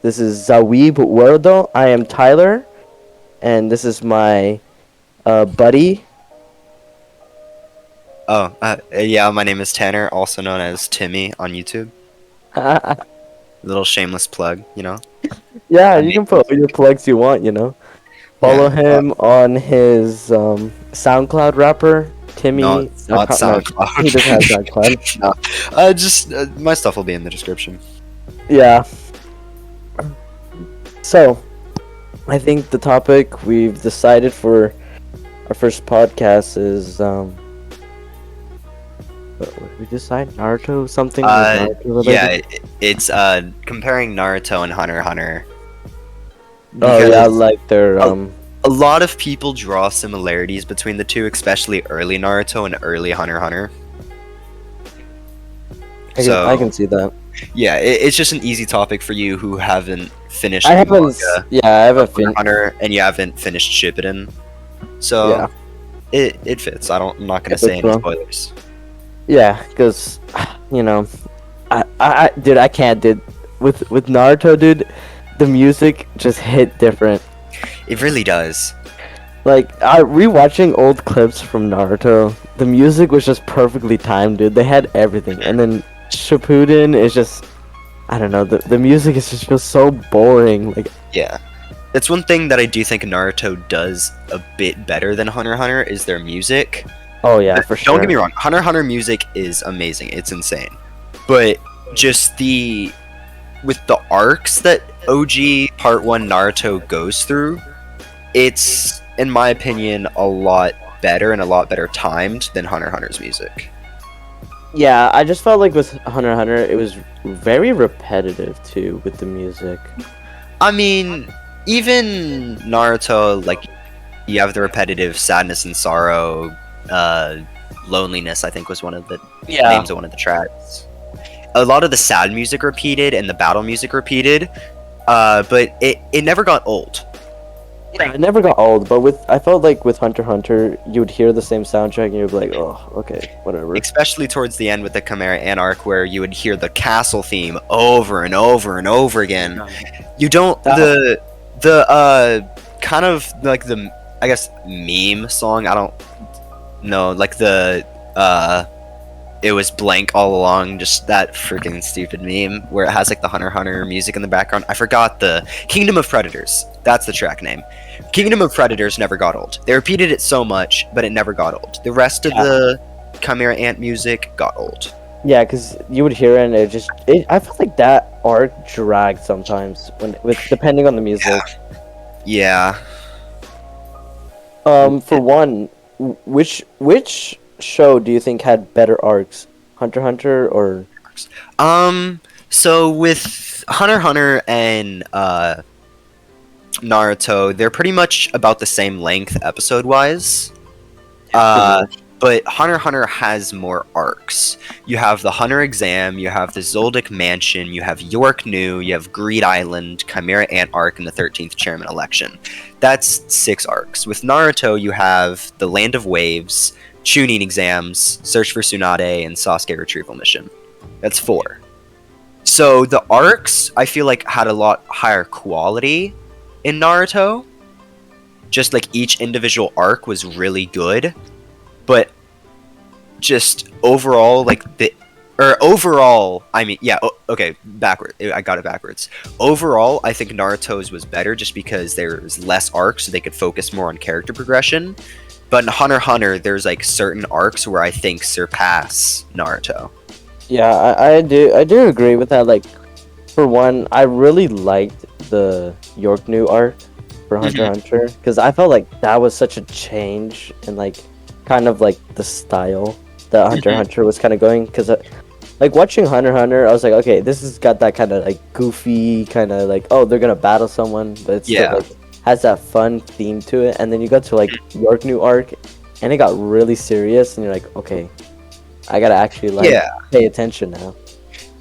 This is Weeb Woldo. I am Tyler, and this is my buddy. Yeah, my name is Tanner, also known as Timmy on YouTube. Little shameless plug, you know? Yeah, I you can make put all your plugs you want, you know. Follow Yeah, him on his SoundCloud rapper, not Timmy. not No, he doesn't have SoundCloud. SoundCloud. No, just my stuff will be in the description. Yeah. So, I think the topic we've decided for our first podcast is what did we decide? Naruto something? Naruto related? Yeah, it's comparing Naruto and Hunter x Hunter Oh yeah, because like their a lot of people draw similarities between the two, especially early Naruto and early Hunter x Hunter. I can see that. Yeah, it's just an easy topic for you who haven't finished I the haven't. manga Yeah, I haven't Hunter x finished. Hunter and you haven't finished Shippuden. So Yeah. it fits. I'm not gonna It say fits any well. spoilers. Yeah, because dude, I can't, dude. With Naruto, dude, the music just hit different. It really does. Like, rewatching old clips from Naruto, the music was just perfectly timed, dude. They had everything, and then Shippuden is just, I don't know, the music is just feels so boring. Like, Yeah. That's one thing that I do think Naruto does a bit better than Hunter x Hunter is their music. oh yeah, for sure. Don't get me wrong, Hunter x Hunter music is amazing. It's insane. But just with the arcs that OG Part 1 Naruto goes through, it's, in my opinion, a lot better and a lot better timed than Hunter x Hunter's music. Yeah, I just felt like with Hunter x Hunter, it was very repetitive too with the music. I mean, even Naruto, like, you have the repetitive sadness and sorrow, loneliness, I think was one of the names of one of the tracks. A lot of the sad music repeated and the battle music repeated, but it never got old. Yeah, it never got old, but I felt like with Hunter x Hunter, you would hear the same soundtrack and you'd be like, oh, okay, whatever. Especially towards the end with the Chimera Ant arc, where you would hear the castle theme over and over and over again. You don't the kind of like the, I guess, meme song. I don't know, like the it was blank all along, just that freaking stupid meme where it has like the Hunter x Hunter music in the background. I forgot the Kingdom of Predators. That's the track name. Kingdom of Predators never got old. They repeated it so much, but it never got old. The rest of the Chimera Ant music got old. Yeah, because you would hear it and I felt like that arc dragged sometimes depending on the music. Yeah. For one, which show do you think had better arcs? Hunter x Hunter or? So with Hunter x Hunter and Naruto, they're pretty much about the same length episode-wise. But Hunter x Hunter has more arcs. You have the Hunter exam, you have the Zoldyck Mansion, you have York New, you have Greed Island, Chimera Ant arc, and the 13th Chairman election. That's 6 arcs. With Naruto, you have the Land of Waves, Chunin exams, Search for Tsunade, and Sasuke retrieval mission. That's 4. So the arcs, I feel like, had a lot higher quality in Naruto. Just like each individual arc was really good. But just overall, okay, backward. I got it backwards. Overall, I think Naruto's was better just because there's less arcs, so they could focus more on character progression. But in Hunter x Hunter, there's like certain arcs where I think surpass Naruto. Yeah, I do agree with that. Like, for one, I really liked the York New arc for Hunter x Hunter because I felt like that was such a change in like kind of like the style that Hunter x Hunter was kind of going. Because like watching Hunter x Hunter, I was like, okay, this has got that kind of like goofy kind of like, oh, they're gonna battle someone, but it's still, like, has that fun theme to it. And then you got to like York New arc, and it got really serious, and you're like, okay, I gotta actually like pay attention now.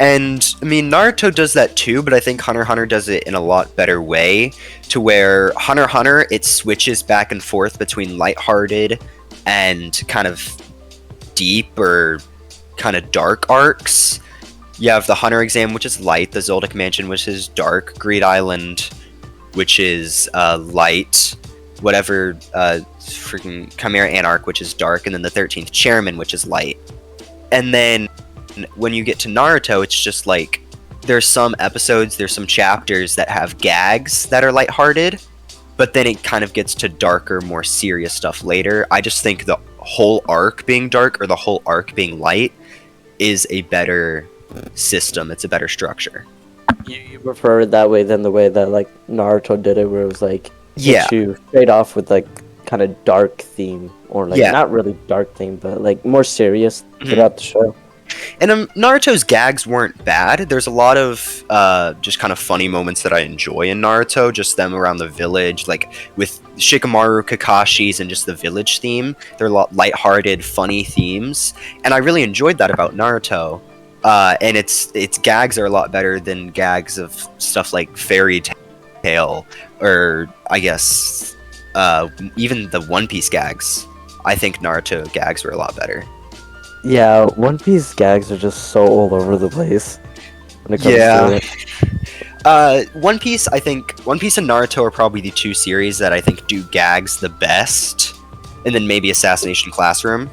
And I mean, Naruto does that too, but I think Hunter x Hunter does it in a lot better way. To where Hunter x Hunter, it switches back and forth between lighthearted and kind of deep or kind of dark arcs. You have the Hunter exam, which is light, the Zoldyck Mansion, which is dark, Greed Island, which is light, whatever freaking Chimera Anarch, which is dark, and then the 13th Chairman, which is light. And then when you get to Naruto, it's just like there's some episodes, there's some chapters that have gags that are lighthearted, but then it kind of gets to darker, more serious stuff later. I just think the whole arc being dark or the whole arc being light is a better system. It's a better structure. You prefer it that way than the way that like Naruto did it, where it was like Yeah. hit you straight off with like kind of dark theme, or like Yeah. not really dark theme, but like more serious throughout the show. And Naruto's gags weren't bad. There's a lot of just kind of funny moments that I enjoy in Naruto, just them around the village, like with Shikamaru, Kakashi's, and just the village theme. They're a lot lighthearted, funny themes, and I really enjoyed that about Naruto. And its gags are a lot better than gags of stuff like Fairy Tail, or I guess even the One Piece gags. I think Naruto gags were a lot better. Yeah, One Piece gags are just so all over the place when it comes to it. One Piece, I think One Piece and Naruto are probably the two series that I think do gags the best, and then maybe Assassination Classroom.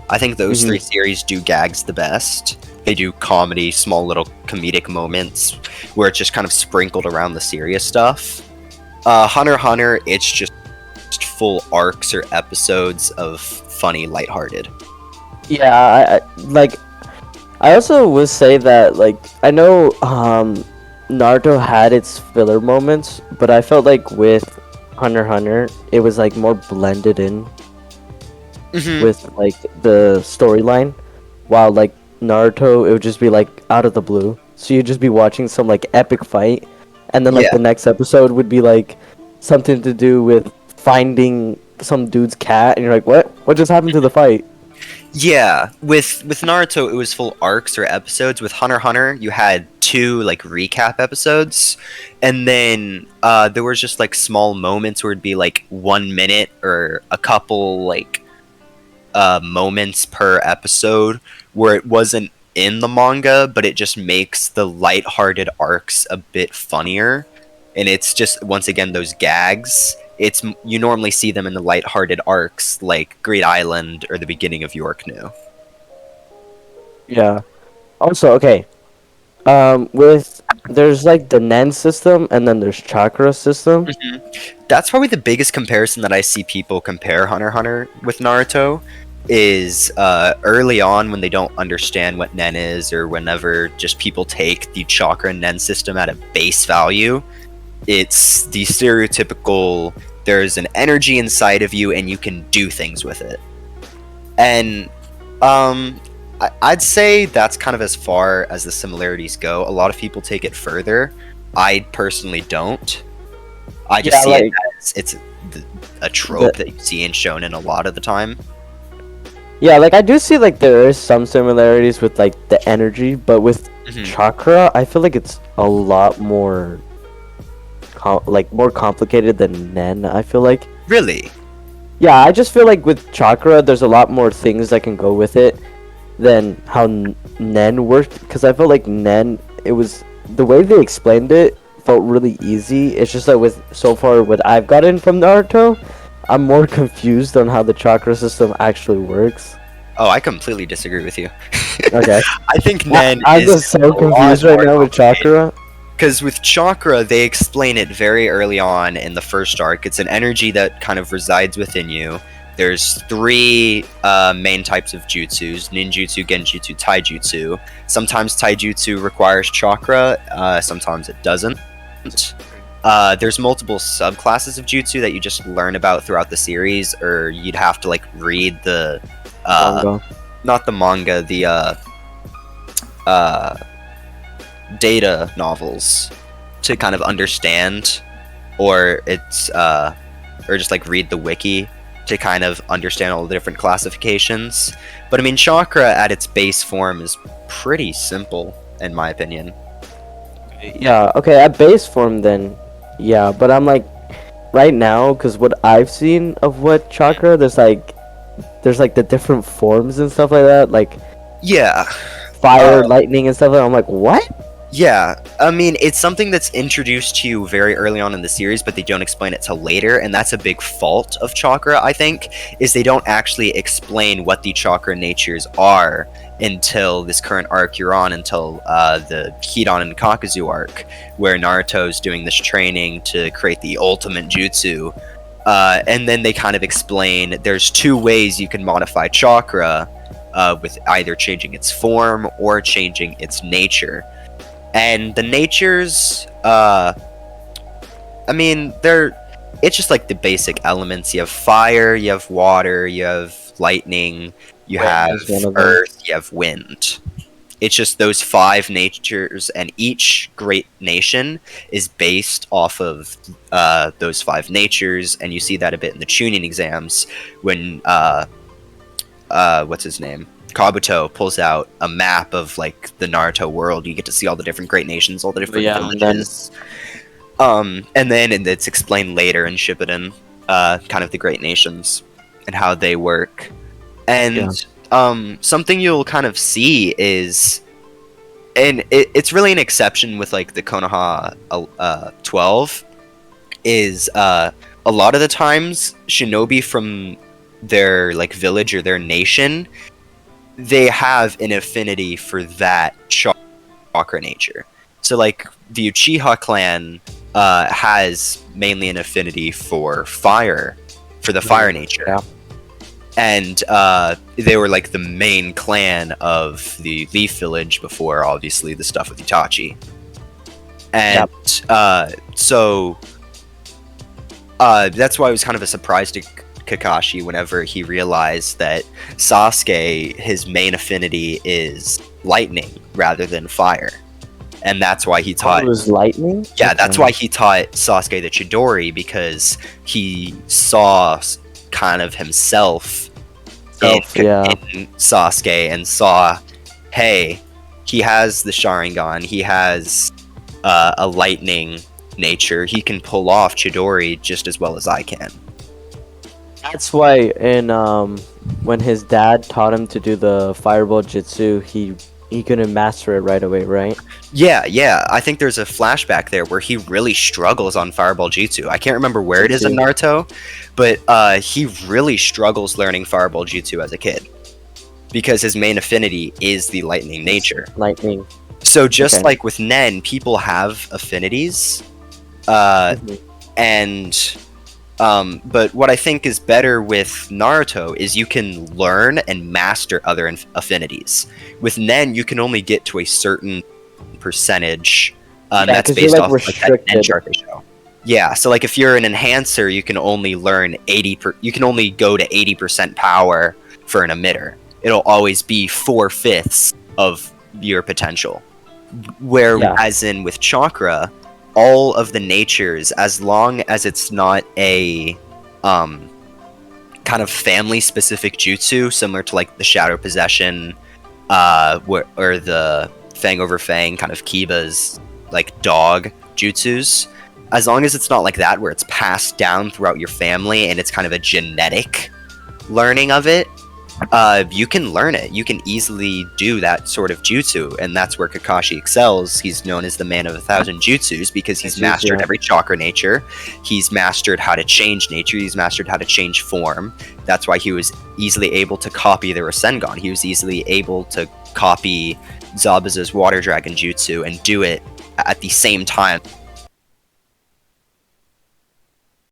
I think those three series do gags the best. They do comedy, small little comedic moments where it's just kind of sprinkled around the serious stuff. Hunter x Hunter, it's just full arcs or episodes of funny, lighthearted. Yeah, I also would say that like I know Naruto had its filler moments, but I felt like with Hunter x Hunter it was like more blended in with like the storyline, while like Naruto it would just be like out of the blue. So you'd just be watching some like epic fight, and then like the next episode would be like something to do with finding some dude's cat, and you're like, what just happened to the fight? Yeah, with Naruto, it was full arcs or episodes. With Hunter x Hunter, you had 2 like recap episodes, and then there was just like small moments where it'd be like 1 minute or a couple like moments per episode where it wasn't in the manga, but it just makes the lighthearted arcs a bit funnier, and it's just once again those gags. You normally see them in the lighthearted arcs like Great Island or the beginning of York New. Yeah. Also, okay. There's like the Nen system and then there's chakra system. That's probably the biggest comparison that I see people compare Hunter x Hunter with Naruto is early on when they don't understand what Nen is, or whenever just people take the chakra Nen system at a base value. It's the stereotypical, there's an energy inside of you and you can do things with it. And I'd say that's kind of as far as the similarities go. A lot of people take it further. I personally don't. I just see it as it's a trope that you see in shonen a lot of the time. Yeah, like I do see like there is some similarities with like the energy, but with chakra, I feel like it's a lot more more complicated than Nen. I feel like. Really? Yeah, I just feel like with chakra, there's a lot more things that can go with it than how Nen worked. Because I felt like Nen, it was the way they explained it felt really easy. It's just that with so far what I've gotten from Naruto, I'm more confused on how the chakra system actually works. Oh, I completely disagree with you. Okay. I think Nen I'm is just so confused right now with chakra. Because with chakra, they explain it very early on in the first arc. It's an energy that kind of resides within you. There's 3 main types of jutsus: ninjutsu, genjutsu, taijutsu. Sometimes taijutsu requires chakra, sometimes it doesn't. There's multiple subclasses of jutsu that you just learn about throughout the series, or you'd have to like read the not the manga, the data novels to kind of understand, or it's or just like read the wiki to kind of understand all the different classifications. But I mean, chakra at its base form is pretty simple in my opinion. Yeah, okay, at base form then, yeah, but I'm like, right now, because what I've seen of what chakra, there's like the different forms and stuff like that, like Yeah. fire, lightning, and stuff. I'm like, what? Yeah, I mean, it's something that's introduced to you very early on in the series, but they don't explain it till later, and that's a big fault of chakra, I think, is they don't actually explain what the chakra natures are until this current arc you're on, until the Hidan and Kakuzu arc, where Naruto's doing this training to create the ultimate jutsu, and then they kind of explain there's two ways you can modify chakra, with either changing its form or changing its nature. And the natures, I mean, it's just like the basic elements. You have fire, you have water, you have lightning, you have earth, you have wind. It's just those 5 natures, and each great nation is based off of those 5 natures, and you see that a bit in the tuning exams when, what's his name? Kabuto pulls out a map of like the Naruto world. You get to see all the different great nations, all the different villages. And it's explained later in Shippuden, kind of the great nations and how they work. And something you'll kind of see is, and it's really an exception with like the Konoha 12, is a lot of the times shinobi from their like village or their nation, they have an affinity for that chakra nature. So like the Uchiha clan has mainly an affinity for fire, for the fire nature. Yeah. And they were like the main clan of the Leaf Village before obviously the stuff with Itachi. And so that's why it was kind of a surprise to Kakashi whenever he realized that Sasuke, his main affinity is lightning rather than fire, and that's why he taught. It was lightning. Yeah, that's why he taught Sasuke the Chidori, because he saw kind of himself in Sasuke and saw, hey, he has the Sharingan, he has a lightning nature, he can pull off Chidori just as well as I can. That's why in when his dad taught him to do the fireball jutsu, he couldn't master it right away, right? Yeah. I think there's a flashback there where he really struggles on fireball jutsu. I can't remember where it is in Naruto, but he really struggles learning fireball jutsu as a kid because his main affinity is the lightning nature. Lightning. So just like with Nen, people have affinities, and but what I think is better with Naruto is you can learn and master other affinities. With Nen, you can only get to a certain percentage. That's based off like that Nen chart they show. Yeah, so like if you're an enhancer, you can only learn you can only go to 80% power for an emitter. It'll always be 4/5 of your potential. Whereas in with chakra, all of the natures, as long as it's not a kind of family specific jutsu similar to like the shadow possession or the fang over fang kind of Kiba's like dog jutsus, as long as it's not like that where it's passed down throughout your family and it's kind of a genetic learning of it, you can learn it. You can easily do that sort of jutsu, and that's where Kakashi excels. He's known as the man of 1,000 jutsus because he's mastered every chakra nature. He's mastered how to change nature. He's mastered how to change form. That's why he was easily able to copy the Rasengan. He was easily able to copy Zabuza's water dragon jutsu and do it at the same time